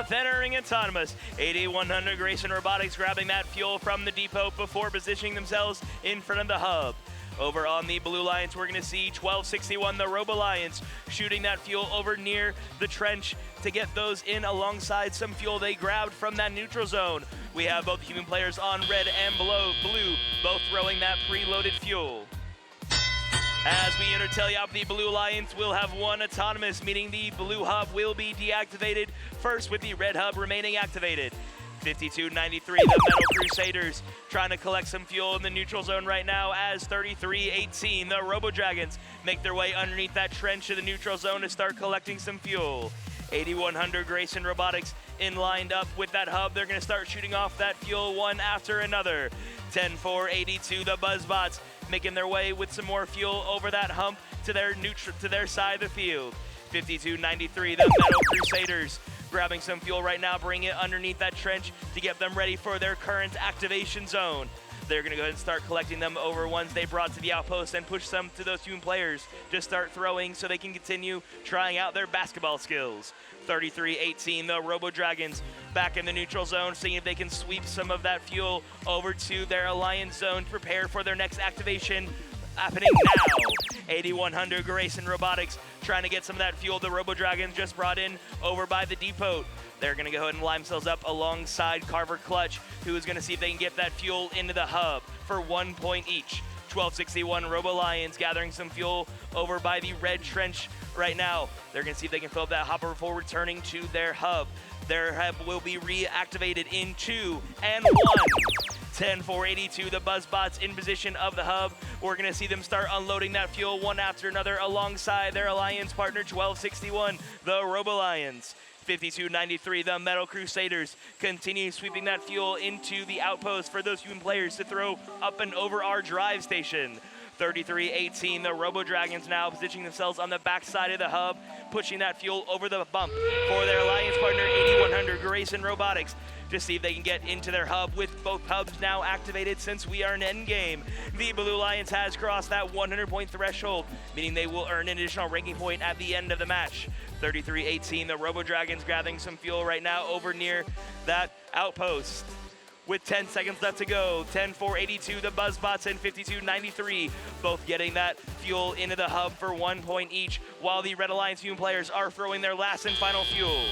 up, then entering autonomous. 8100 Grayson Robotics grabbing that fuel from the depot before positioning themselves in front of the hub. Over on the Blue Lions, we're going to see 1261, the Robo Lions, shooting that fuel over near the trench to get those in alongside some fuel they grabbed from that neutral zone. We have both human players on red and blue, both throwing that preloaded fuel. As we tell you, the Blue Lions will have one autonomous, meaning the blue hub will be deactivated first with the red hub remaining activated. 5293, the Metal Crusaders, trying to collect some fuel in the neutral zone right now as 3318, the Robo Dragons, make their way underneath that trench of the neutral zone to start collecting some fuel. 8100 Grayson Robotics in lined up with that hub. They're going to start shooting off that fuel one after another. 10482, the Buzzbots, making their way with some more fuel over that hump to their side of the field. 5293, the Metal Crusaders, grabbing some fuel right now, bringing it underneath that trench to get them ready for their current activation zone. They're going to go ahead and start collecting them over ones they brought to the outpost and push some to those human players to start throwing so they can continue trying out their basketball skills. 3318, the Robo Dragons, back in the neutral zone, seeing if they can sweep some of that fuel over to their alliance zone to prepare for their next activation happening now. 8100 Grayson Robotics trying to get some of that fuel the Robo Dragons just brought in over by the depot. They're going to go ahead and line themselves up alongside Carver Clutch, who is going to see if they can get that fuel into the hub for 1 point each. 1261 Robo Lions gathering some fuel over by the red trench right now. They're going to see if they can fill up that hopper before returning to their hub. Their hub will be reactivated in 2 and 1. 10482, the Buzzbots in position of the hub. We're going to see them start unloading that fuel one after another alongside their alliance partner 1261, the Robo Lions. 5293, the Metal Crusaders, continue sweeping that fuel into the outpost for those human players to throw up and over our drive station. 3318, the Robo Dragons now positioning themselves on the backside of the hub, pushing that fuel over the bump for their alliance partner 8100 Grayson Robotics to see if they can get into their hub with both hubs now activated since we are in endgame. The Blue Lions has crossed that 100-point threshold, meaning they will earn an additional ranking point at the end of the match. 3318, the Robo Dragons grabbing some fuel right now over near that outpost. With 10 seconds left to go, 10482, the Buzzbots, and 5293, both getting that fuel into the hub for 1 point each, while the Red Alliance human players are throwing their last and final fuel.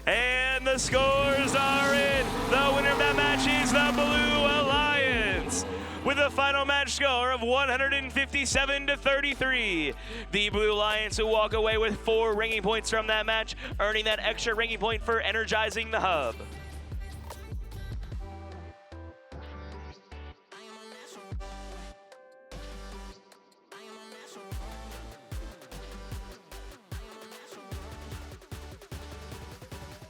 And the scores are in. The winner of that match is the Blue Alliance, with a final match score of 157-33. The Blue Alliance will walk away with 4 ranking points from that match, earning that extra ranking point for energizing the hub.